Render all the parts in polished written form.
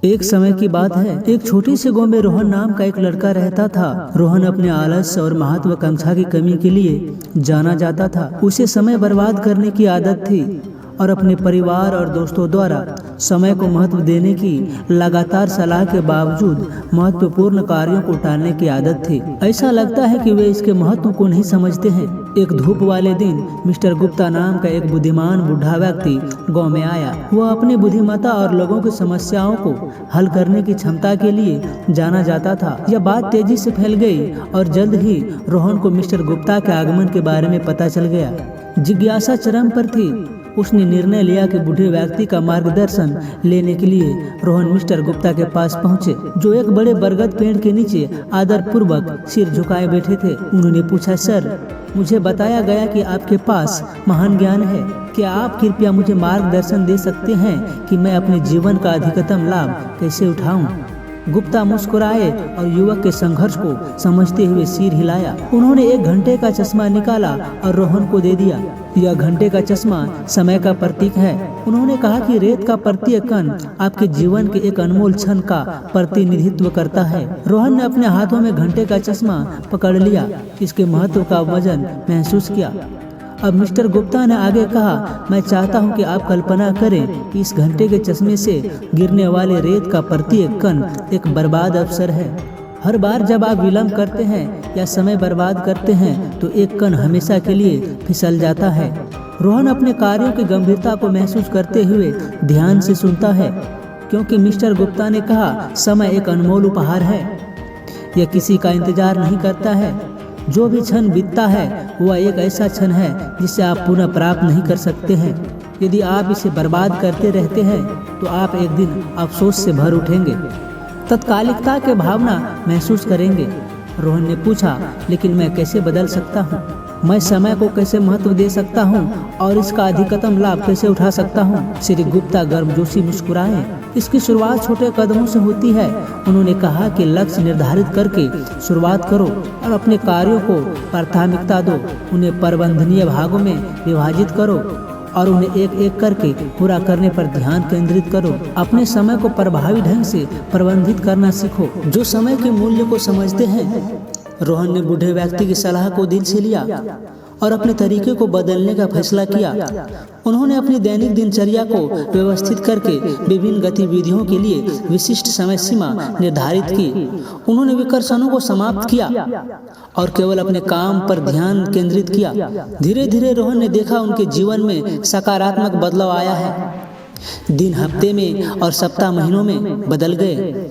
एक समय की बात है, एक छोटी सी गांव में रोहन नाम का एक लड़का रहता था। रोहन अपने आलस्य और महत्वाकांक्षा की कमी के लिए जाना जाता था। उसे समय बर्बाद करने की आदत थी और अपने परिवार और दोस्तों द्वारा समय को महत्व देने की लगातार सलाह के बावजूद महत्वपूर्ण कार्यों को टालने की आदत थी। ऐसा लगता है कि वे इसके महत्व को नहीं समझते हैं। एक धूप वाले दिन मिस्टर गुप्ता नाम का एक बुद्धिमान बूढ़ा व्यक्ति गांव में आया। वह अपनी बुद्धिमत्ता और लोगों की समस्याओं को हल करने की क्षमता के लिए जाना जाता था। यह बात तेजी से फैल गई और जल्द ही रोहन को मिस्टर गुप्ता के आगमन के बारे में पता चल गया। जिज्ञासा चरम पर थी। उसने निर्णय लिया कि बूढ़े व्यक्ति का मार्गदर्शन लेने के लिए रोहन मिस्टर गुप्ता के पास पहुंचे, जो एक बड़े बरगद पेड़ के नीचे आदर पूर्वक सिर झुकाए बैठे थे। उन्होंने पूछा, सर, मुझे बताया गया कि आपके पास महान ज्ञान है। क्या आप कृपया मुझे मार्गदर्शन दे सकते हैं कि मैं अपने जीवन का अधिकतम लाभ कैसे उठाऊं? गुप्ता मुस्कुराए और युवक के संघर्ष को समझते हुए सिर हिलाया। उन्होंने एक घंटे का चश्मा निकाला और रोहन को दे दिया। यह घंटे का चश्मा समय का प्रतीक है। उन्होंने कहा कि रेत का प्रत्येक कण आपके जीवन के एक अनमोल क्षण का प्रतिनिधित्व करता है। रोहन ने अपने हाथों में घंटे का चश्मा पकड़ लिया, इसके महत्व का वजन महसूस किया। अब मिस्टर गुप्ता ने आगे कहा, मैं चाहता हूं कि आप कल्पना करें कि इस घंटे के चश्मे से गिरने वाले रेत का प्रत्येक कण एक बर्बाद अवसर है। हर बार जब आप विलंब करते हैं या समय बर्बाद करते हैं तो एक कण हमेशा के लिए फिसल जाता है। रोहन अपने कार्यों की गंभीरता को महसूस करते हुए ध्यान से सुनता है, क्योंकि मिस्टर गुप्ता ने कहा, समय एक अनमोल उपहार है। यह किसी का इंतजार नहीं करता है। जो भी क्षण बीतता है वह एक ऐसा क्षण है जिसे आप पुनः प्राप्त नहीं कर सकते हैं। यदि आप इसे बर्बाद करते रहते हैं तो आप एक दिन अफसोस से भर उठेंगे, तत्कालिकता के भावना महसूस करेंगे। रोहन ने पूछा, लेकिन मैं कैसे बदल सकता हूँ? मैं समय को कैसे महत्व दे सकता हूँ और इसका अधिकतम लाभ कैसे उठा सकता हूँ? श्री गुप्ता गर्मजोशी मुस्कुराए। इसकी शुरुआत छोटे कदमों से होती है। उन्होंने कहा कि लक्ष्य निर्धारित करके शुरुआत करो और अपने कार्यों को प्राथमिकता दो। उन्हें प्रबंधनीय भागों में विभाजित करो और उन्हें एक एक करके पूरा करने पर ध्यान केंद्रित करो। अपने समय को प्रभावी ढंग से प्रबंधित करना सीखो। जो समय के मूल्य को समझते हैं। रोहन ने बूढ़े व्यक्ति की सलाह को दिल से लिया और अपने तरीके को बदलने का फैसला किया। उन्होंने अपनी दैनिक दिनचर्या को व्यवस्थित करके विभिन्न गतिविधियों के लिए विशिष्ट समय सीमा निर्धारित की। उन्होंने विकर्षणों को समाप्त किया और केवल अपने काम पर ध्यान केंद्रित किया। धीरे धीरे रोहन ने देखा उनके जीवन में सकारात्मक बदलाव आया है। दिन हफ्ते में और सप्ताह महीनों में बदल गए।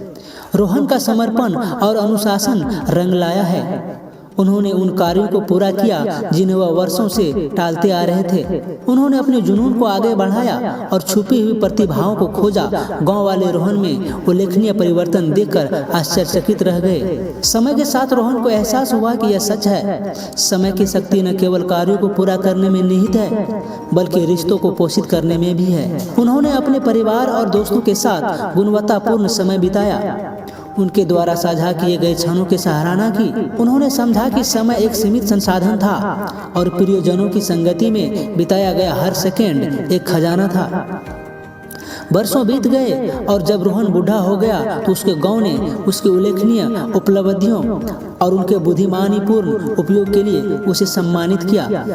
रोहन का समर्पण और अनुशासन रंग लाया है। उन्होंने उन कार्यों को पूरा किया जिन्हें वह वर्षों से टालते आ रहे थे। उन्होंने अपने जुनून को आगे बढ़ाया और छुपी हुई प्रतिभाओं को खोजा। गांव वाले रोहन में उल्लेखनीय परिवर्तन देखकर आश्चर्यचकित रह गए। समय के साथ रोहन को एहसास हुआ कि यह सच है। समय की शक्ति न केवल कार्यों को पूरा करने में निहित है, बल्कि रिश्तों को पोषित करने में भी है। उन्होंने अपने परिवार और दोस्तों के साथ गुणवत्तापूर्ण समय बिताया। उनके द्वारा साझा किए गए क्षणों की सराहना की। उन्होंने समझा कि समय एक सीमित संसाधन था और प्रियजनों की संगति में बिताया गया हर सेकंड एक खजाना था। वर्षों बीत गए और जब रोहन बूढ़ा हो गया तो उसके गांव ने उसकी उल्लेखनीय उपलब्धियों और उनके बुद्धिमानीपूर्ण उपयोग के लिए उसे सम्मानित किया।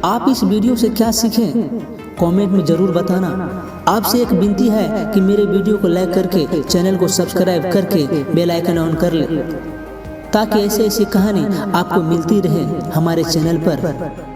आप इस वीडियो से क्या सीखें? कमेंट में जरूर बताना। आपसे एक विनती है कि मेरे वीडियो को लाइक करके चैनल को सब्सक्राइब करके बेल आइकन ऑन कर ले, ताकि ऐसी ऐसी कहानी आपको मिलती रहे हमारे चैनल पर।